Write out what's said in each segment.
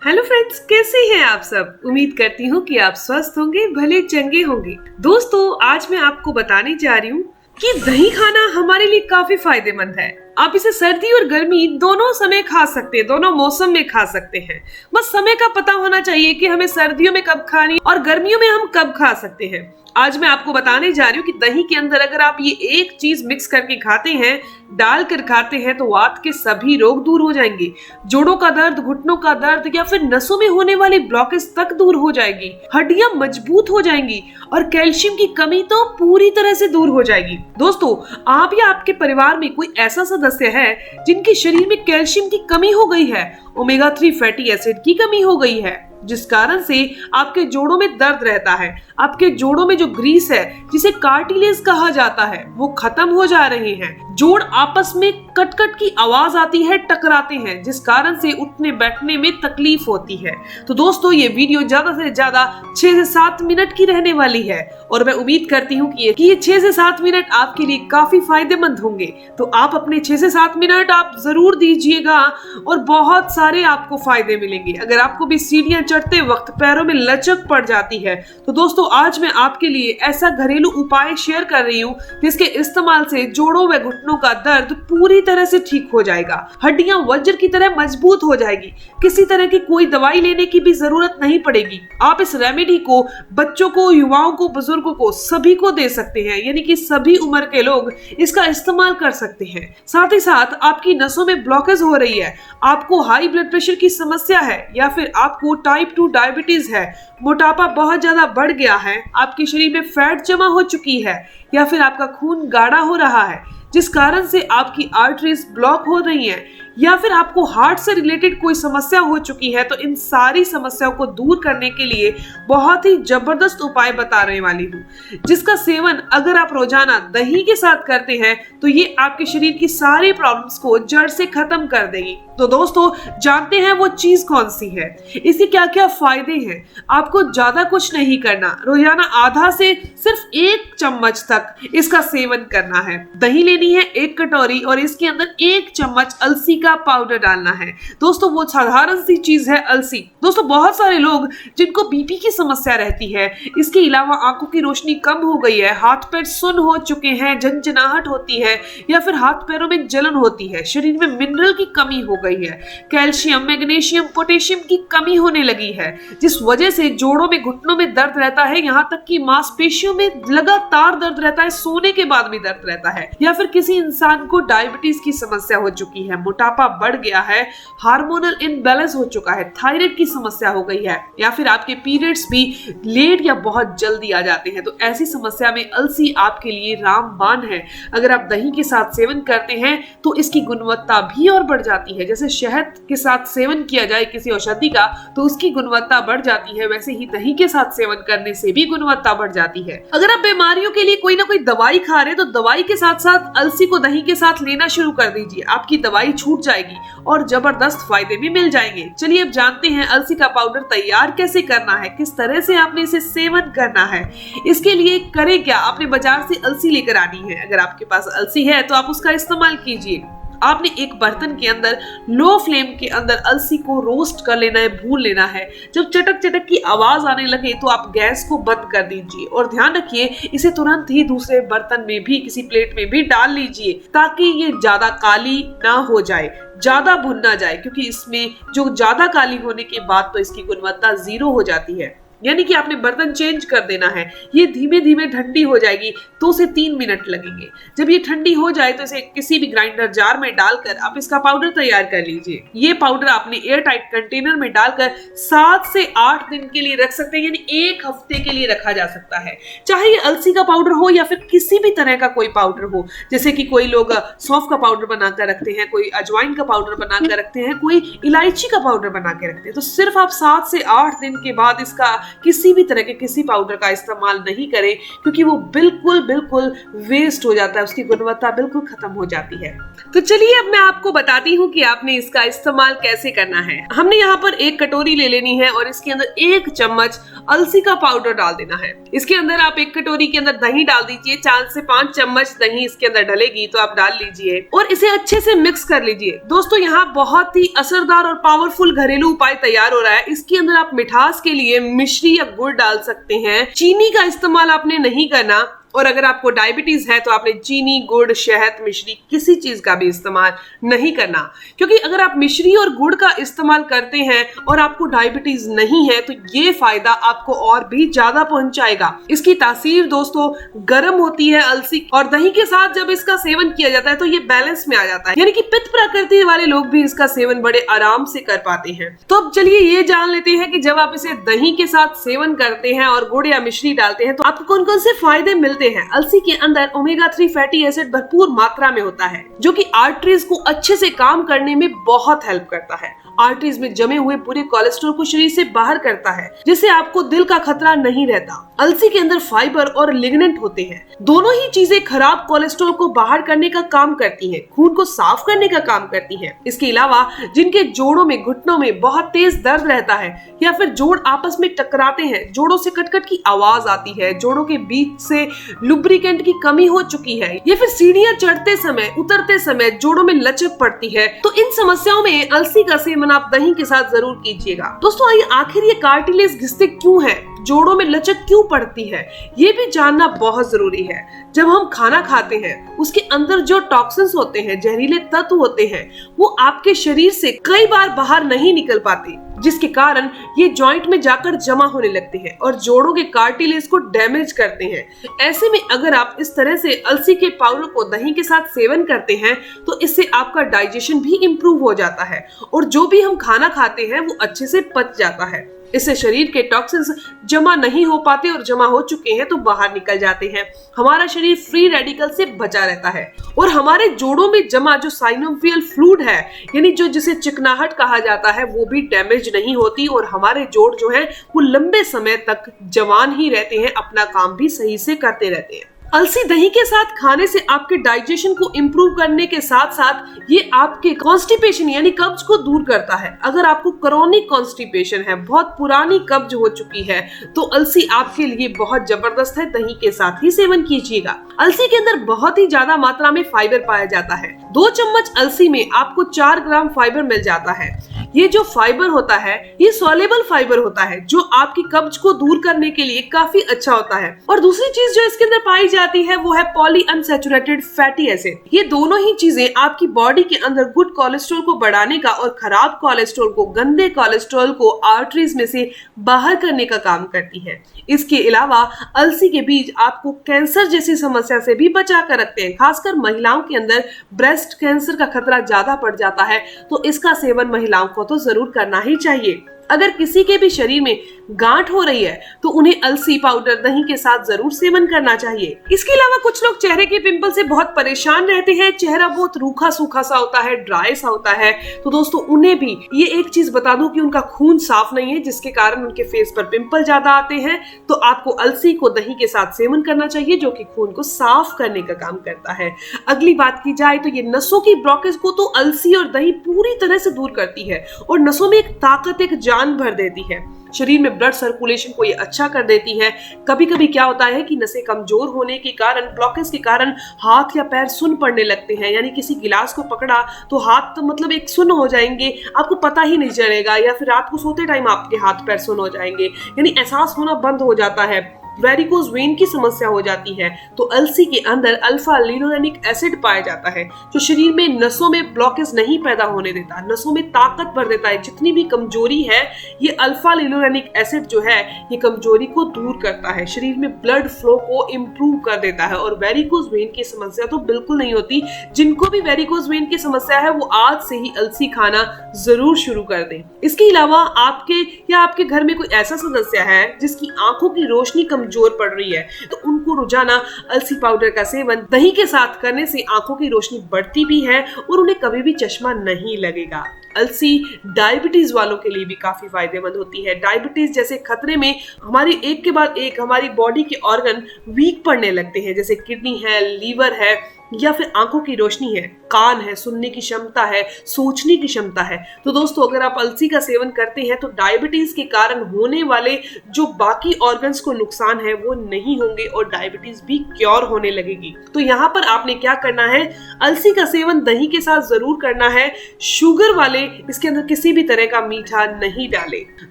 Hello friends, कैसे हैं आप सब। उम्मीद करती हूँ कि आप स्वस्थ होंगे, भले चंगे होंगे। दोस्तों, आज मैं आपको बताने जा रही हूँ कि दही खाना हमारे लिए काफी फायदेमंद है। आप इसे सर्दी और गर्मी दोनों समय खा सकते हैं, दोनों मौसम में खा सकते हैं। बस समय का पता होना चाहिए कि हमें सर्दियों में कब खानी और गर्मियों में हम कब खा सकते हैं। आज मैं आपको बताने जा रही हूँ कि दही के अंदर अगर आप ये एक चीज मिक्स करके खाते हैं, डाल कर खाते हैं, तो वात के सभी रोग दूर हो जाएंगे। जोड़ों का दर्द, घुटनों का दर्द या फिर नसों में होने वाली ब्लॉकेज तक दूर हो जाएगी। हड्डियां मजबूत हो जाएंगी और कैल्शियम की कमी तो पूरी तरह से दूर हो जाएगी। दोस्तों, आप या आपके परिवार में कोई ऐसा सदस्य है जिनके शरीर में कैल्शियम की कमी हो गई है, ओमेगा 3 फैटी एसिड की कमी हो गई है, जिस कारण से आपके जोड़ों में दर्द रहता है, आपके जोड़ों में जो ग्रीस है जिसे कार्टिलेज कहा जाता है वो खत्म हो जा रहे हैं। जोड़ आपस में कट-कट की आवाज आती है, टकराते हैं, जिस कारण से उठने बैठने में तकलीफ होती है। तो दोस्तों, ये वीडियो ज्यादा से ज्यादा 6 से 7 मिनट की रहने वाली है और मैं उम्मीद करती हूँ कि ये 6 से 7 मिनट आपके लिए काफी फायदेमंद होंगे। तो आप अपने 6 से 7 मिनट आप जरूर दीजिएगा और बहुत सारे आपको फायदे मिलेंगे। अगर आपको भी सीढ़ियां चढ़ते वक्त पैरों में लचक पड़ जाती है तो दोस्तों, आज मैं आपके लिए ऐसा घरेलू उपाय शेयर कर रही हूँ जिसके इस्तेमाल से जोड़ों व घुटनों का दर्द पूरी तरह से ठीक हो जाएगा। हड्डियां वज्र की तरह मजबूत हो जाएगी। किसी तरह की कोई दवाई लेने की भी जरूरत नहीं पड़ेगी। आप इस रेमेडी को बच्चों को, युवाओं को, बुजुर्गों को, सभी को दे सकते हैं, यानी कि सभी उम्र के लोग इसका इस्तेमाल कर सकते हैं। साथ ही साथ आपकी नसों में ब्लॉकेज हो रही है, आपको हाई ब्लड प्रेशर की समस्या है या फिर आपको टाइप 2 डायबिटीज है, मोटापा बहुत ज्यादा बढ़ गया है, आपके शरीर में फैट जमा हो चुकी है या फिर आपका खून गाढ़ा हो रहा है जिस कारण से आपकी आर्टरीज ब्लॉक हो रही हैं, या फिर आपको हार्ट से रिलेटेड कोई समस्या हो चुकी है, तो इन सारी समस्याओं को दूर करने के लिए बहुत ही जबरदस्त उपाय बताने वाली हूँ, जिसका सेवन अगर आप रोजाना दही के साथ करते हैं तो ये आपके शरीर की सारी प्रॉब्लम्स को जड़ से खत्म कर देगी। तो दोस्तों, जानते हैं वो चीज कौन सी है, इसके क्या क्या फायदे हैं। आपको ज्यादा कुछ नहीं करना, रोजाना आधा से सिर्फ 1 चम्मच तक इसका सेवन करना है। दही लेनी है 1 कटोरी और इसके अंदर 1 चम्मच अलसी का पाउडर डालना है। दोस्तों, वो साधारण सी चीज है अलसी। दोस्तों, बहुत सारे लोग जिनको बीपी की समस्या रहती है, इसके अलावा आंखों की रोशनी कम हो गई है, हाथ पैर सुन्न हो चुके हैं, झंझनाहट होती है या फिर हाथ पैरों में जलन होती है, शरीर में मिनरल की कमी हो गई है, कैल्शियम, मैग्नीशियम, पोटेशियम की कमी होने लगी है, जिस वजह से जोड़ों में, घुटनों में दर्द रहता है, यहाँ तक कि मांसपेशियों में लगातार दर्द रहता है, सोने के बाद भी दर्द रहता है, या फिर किसी इंसान को डायबिटीज की समस्या हो चुकी है, मोटापा बढ़ गया है, हार्मोनल इनबैलेंस हो चुका है, थायराइड की समस्या हो गई है, या फिर आपके पीरियड्स भी लेट या बहुत जल्दी आ जाते हैं, तो ऐसी समस्या में अलसी आपके लिए रामबाण है। अगर आप दही के साथ सेवन करते हैं तो इसकी गुणवत्ता भी और बढ़ जाती है। जैसे शहद के साथ सेवन किया जाए किसी औषधि का तो उसकी गुणवत्ता बढ़ जाती है, वैसे ही दही के साथ सेवन करने से भी गुणवत्ता बढ़ जाती है। अगर आप बीमारियों के लिए कोई ना कोई दवाई खा रहे हैं तो दवाई के साथ साथ अलसी को दही के साथ लेना शुरू कर दीजिए, आपकी दवाई छूट जाएगी और जबरदस्त फायदे भी मिल जाएंगे। चलिए अब जानते हैं अलसी का पाउडर तैयार कैसे करना है, किस तरह से आपने इसे सेवन करना है। इसके लिए करें क्या, आपने बाजार से अलसी लेकर आनी है। अगर आपके पास अलसी है तो आप उसका इस्तेमाल कीजिए। आपने एक बर्तन के अंदर लो फ्लेम के अंदर अलसी को रोस्ट कर लेना है, भून लेना है। जब चटक चटक की आवाज आने लगे तो आप गैस को बंद कर दीजिए और ध्यान रखिए इसे तुरंत ही दूसरे बर्तन में भी, किसी प्लेट में भी डाल लीजिए ताकि ये ज्यादा काली ना हो जाए, ज्यादा भुन ना जाए, क्योंकि इसमें जो ज्यादा काली होने के बाद तो इसकी गुणवत्ता 0 हो जाती है। यानी कि आपने बर्तन चेंज कर देना है। ये धीमे धीमे ठंडी हो जाएगी, 2 से 3 मिनट लगेंगे। जब ये ठंडी हो जाए तो इसे किसी भी ग्राइंडर जार में डालकर आप इसका पाउडर तैयार कर लीजिए। ये पाउडर आपने एयर टाइट कंटेनर में डालकर 7 से 8 दिन के लिए रख सकते हैं, यानी 1 हफ्ते के लिए रखा जा सकता है। चाहे ये अलसी का पाउडर हो या फिर किसी भी तरह का कोई पाउडर हो, जैसे कि कोई लोग सौंफ का पाउडर बनाकर रखते हैं, कोई अजवाइन का पाउडर बनाकर रखते हैं, कोई इलायची का पाउडर बना के रखते हैं। तो सिर्फ आप 7 से 8 दिन के बाद इसका किसी भी तरह के किसी पाउडर का इस्तेमाल नहीं करें, क्योंकि वो बिल्कुल वेस्ट हो जाता है, उसकी गुणवत्ता बिल्कुल खत्म हो जाती है। तो चलिए अब मैं आपको बताती हूँ कि आपने इसका इस्तेमाल कैसे करना है। हमने यहाँ पर एक कटोरी ले लेनी है और इसके अंदर 1 चम्मच अलसी का पाउडर डाल देना है। इसके अंदर आप एक कटोरी के अंदर दही डाल दीजिए, 4 से 5 चम्मच दही इसके अंदर डलेगी तो आप डाल लीजिए और इसे अच्छे से मिक्स कर लीजिए। दोस्तों यहाँ बहुत ही असरदार और पावरफुल घरेलू उपाय तैयार हो रहा है। इसके अंदर आप मिठास के लिए मिश्री या गुड़ डाल सकते हैं। चीनी का इस्तेमाल आपने नहीं करना, और अगर आपको डायबिटीज है तो आपने चीनी, गुड़, शहद, मिश्री किसी चीज का भी इस्तेमाल नहीं करना, क्योंकि अगर आप मिश्री और गुड़ का इस्तेमाल करते हैं और आपको डायबिटीज नहीं है तो ये फायदा आपको और भी ज्यादा पहुंचाएगा। इसकी तासीर दोस्तों गर्म होती है अलसी और दही के साथ जब इसका सेवन किया जाता है तो ये बैलेंस में आ जाता है, यानी कि पित्त प्रकृति वाले लोग भी इसका सेवन बड़े आराम से कर पाते हैं। तो अब चलिए ये जान लेते हैं कि जब आप इसे दही के साथ सेवन करते हैं और गुड़ या मिश्री डालते हैं तो आपको कौन कौन से फायदे मिलते हैं। अलसी के अंदर ओमेगा 3 फैटी एसिड भरपूर मात्रा में होता है, जो कि आर्टरीज को अच्छे से काम करने में बहुत हेल्प करता है। आर्टरीज में जमे हुए बुरे कोलेस्ट्रॉल को शरीर से बाहर करता है, जिससे आपको दिल का खतरा नहीं रहता। अलसी के अंदर फाइबर और लिग्नेंट होते हैं, दोनों ही चीजें खराब कोलेस्ट्रॉल को बाहर करने का काम करती हैं, खून को साफ करने का काम करती हैं। इसके अलावा जिनके जोड़ों में, घुटनों में बहुत तेज दर्द रहता है या फिर जोड़ आपस में टकराते हैं, जोड़ों से कटकट की आवाज आती है, जोड़ों के बीच से लुब्रिकेंट की कमी हो चुकी है या फिर सीढ़ियां चढ़ते समय, उतरते समय जोड़ों में लचक पड़ती है, तो इन समस्याओं में अलसी का सेवन आप दही के साथ जरूर कीजिएगा। दोस्तों आइए आखिर ये कार्टिलेज घिसते क्यों है, जोड़ों में लचक क्यों पड़ती है, ये भी जानना बहुत जरूरी है। जब हम खाना खाते हैं उसके अंदर जो टॉक्सिन्स होते हैं, जहरीले तत्व होते हैं, वो आपके शरीर से कई बार बाहर नहीं निकल पाते, जिसके कारण ये जॉइंट में जाकर जमा होने लगते हैं और जोड़ों के कार्टिलेज को डैमेज करते हैं। ऐसे में अगर आप इस तरह से अलसी के पाउडर को दही के साथ सेवन करते हैं तो इससे आपका डाइजेशन भी इम्प्रूव हो जाता है और जो भी हम खाना खाते हैं वो अच्छे से पच जाता है। इससे शरीर के टॉक्सिन्स जमा नहीं हो पाते और जमा हो चुके हैं तो बाहर निकल जाते हैं। हमारा शरीर फ्री रेडिकल से बचा रहता है और हमारे जोड़ों में जमा जो साइनोवियल फ्लूइड है, यानी जो जिसे चिकनाहट कहा जाता है, वो भी डैमेज नहीं होती और हमारे जोड़ जो है वो लंबे समय तक जवान ही रहते हैं, अपना काम भी सही से करते रहते हैं। अलसी दही के साथ खाने से आपके डाइजेशन को इम्प्रूव करने के साथ साथ ये आपके कॉन्स्टिपेशन यानी कब्ज को दूर करता है। अगर आपको क्रॉनिक कॉन्स्टिपेशन है, बहुत पुरानी कब्ज हो चुकी है, तो अलसी आपके लिए बहुत जबरदस्त है, दही के साथ ही सेवन कीजिएगा। अलसी के अंदर बहुत ही ज्यादा मात्रा में फाइबर पाया जाता है। 2 चम्मच अलसी में आपको 4 ग्राम फाइबर मिल जाता है। ये जो फाइबर होता है ये सॉल्युबल फाइबर होता है, जो आपकी कब्ज को दूर करने के लिए काफी अच्छा होता है। और दूसरी चीज जो इसके अंदर पाई जाती है वो है पॉली अनसैचुरेटेड फैटी एसिड। ये दोनों ही चीजें आपकी बॉडी के अंदर गुड कोलेस्ट्रॉल को बढ़ाने का और खराब कोलेस्ट्रॉल को, गंदे कोलेस्ट्रॉल को आर्टरीज में से बाहर करने का काम करती है। इसके अलावा अलसी के बीज आपको कैंसर जैसी समस्या से भी बचा कर रखते हैं। खासकर महिलाओं के अंदर ब्रेस्ट कैंसर का खतरा ज्यादा बढ़ जाता है, तो इसका सेवन महिलाओं को तो जरूर करना ही चाहिए। अगर किसी के भी शरीर में गांठ हो रही है तो उन्हें अलसी पाउडर दही के साथ जरूर सेवन करना चाहिए। इसके अलावा कुछ लोग चेहरे के पिंपल से बहुत परेशान रहते हैं, चेहरा बहुत रूखा सूखा सा होता है, ड्राई सा होता है, तो दोस्तों उन्हें भी ये एक चीज बता दूं कि उनका खून साफ नहीं है, जिसके कारण उनके फेस पर पिंपल ज्यादा आते हैं, तो आपको अलसी को दही के साथ सेवन करना चाहिए, जो कि खून को साफ करने का काम करता है। अगली बात की जाए तो ये नसों की ब्लॉकेज को तो अलसी और दही पूरी तरह से दूर करती है और नसों में एक ताकत, एक जान भर देती है। शरीर में ब्लड सर्कुलेशन को ये अच्छा कर देती है। कभी कभी क्या होता है कि नसें कमजोर होने के कारण, ब्लॉकेज के कारण हाथ या पैर सुन्न पड़ने लगते हैं, यानी किसी गिलास को पकड़ा तो हाथ तो मतलब एक सुन्न हो जाएंगे, आपको पता ही नहीं चलेगा, या फिर रात को सोते टाइम आपके हाथ पैर सुन्न हो जाएंगे, यानी एहसास होना बंद हो जाता है। वेरिकोज वेन की समस्या हो जाती है, तो अलसी के अंदर अल्फा लिनोलेनिक एसिड पाया जाता है, जो शरीर में नसों में ब्लॉकेज नहीं पैदा होने देता, नसों में ताकत भर देता है। जितनी भी कमजोरी है, ये अल्फा लिनोलेनिक एसिड जो है ये कमजोरी को दूर करता है, शरीर में ब्लड फ्लो को इम्प्रूव कर देता है और वेरिकोज वेन की समस्या तो बिल्कुल नहीं होती। जिनको भी वेरिकोज वेन की समस्या है वो आज से ही अलसी खाना जरूर शुरू कर दें। इसके अलावा आपके या आपके घर में कोई ऐसा सदस्य है जिसकी आंखों की रोशनी कमजोर पड़ रही है, तो उनको रोजाना अलसी पाउडर का सेवन दही के साथ करने से आंखों की रोशनी बढ़ती भी है और उन्हें कभी भी चश्मा नहीं लगेगा। अलसी डायबिटीज वालों के लिए भी काफी फायदेमंद होती है। डायबिटीज जैसे खतरे में हमारी एक के बाद एक हमारी बॉडी के ऑर्गन वीक पड़ने लगते हैं, जैसे किडनी है, लीवर है, या फिर आंखों की रोशनी है, कान है, सुनने की क्षमता है, सोचने की क्षमता है। तो दोस्तों अगर आप अलसी का सेवन करते हैं तो डायबिटीज के कारण होने वाले जो बाकी ऑर्गन्स को नुकसान है वो नहीं होंगे और डायबिटीज भी क्योर होने लगेगी। तो यहाँ पर आपने क्या करना है, अलसी का सेवन दही के साथ जरूर करना है। शुगर वाले इसके अंदर किसी भी तरह का मीठा नहीं डाले।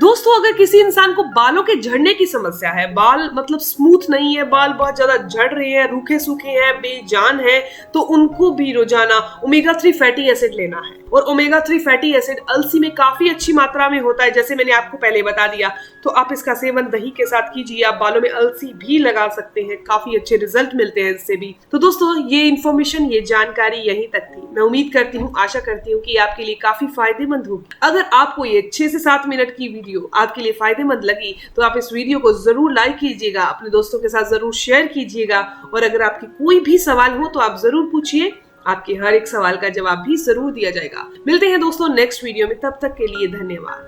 दोस्तों अगर किसी इंसान को बालों के झड़ने की समस्या है, बाल मतलब स्मूथ नहीं है, बाल बहुत ज्यादा झड़ रहे हैं, रूखे सूखे हैं, बेजान है, तो उनको भी रोजाना ओमेगा 3 फैटी एसिड लेना है। और ओमेगा 3 फैटी एसिड अलसी में काफी अच्छी मात्रा में होता है, जैसे मैंने आपको पहले बता दिया। तो आप इसका सेवन दही के साथ कीजिए। आप बालों में अलसी भी लगा सकते हैं, काफी अच्छे रिजल्ट मिलते हैं इससे भी। तो दोस्तों ये इन्फॉर्मेशन, ये जानकारी यहीं तक थी। मैं उम्मीद करती हूँ, आशा करती हूँ कि आपके लिए काफी फायदेमंद होगी। अगर आपको ये 6 से 7 मिनट की वीडियो आपके लिए फायदेमंद लगी तो आप इस वीडियो को जरूर लाइक कीजिएगा, अपने दोस्तों के साथ जरूर शेयर कीजिएगा। और अगर आपकी कोई भी सवाल हो तो आप जरूर पूछिए, आपके हर एक सवाल का जवाब भी जरूर दिया जाएगा। मिलते हैं दोस्तों नेक्स्ट वीडियो में, तब तक के लिए धन्यवाद।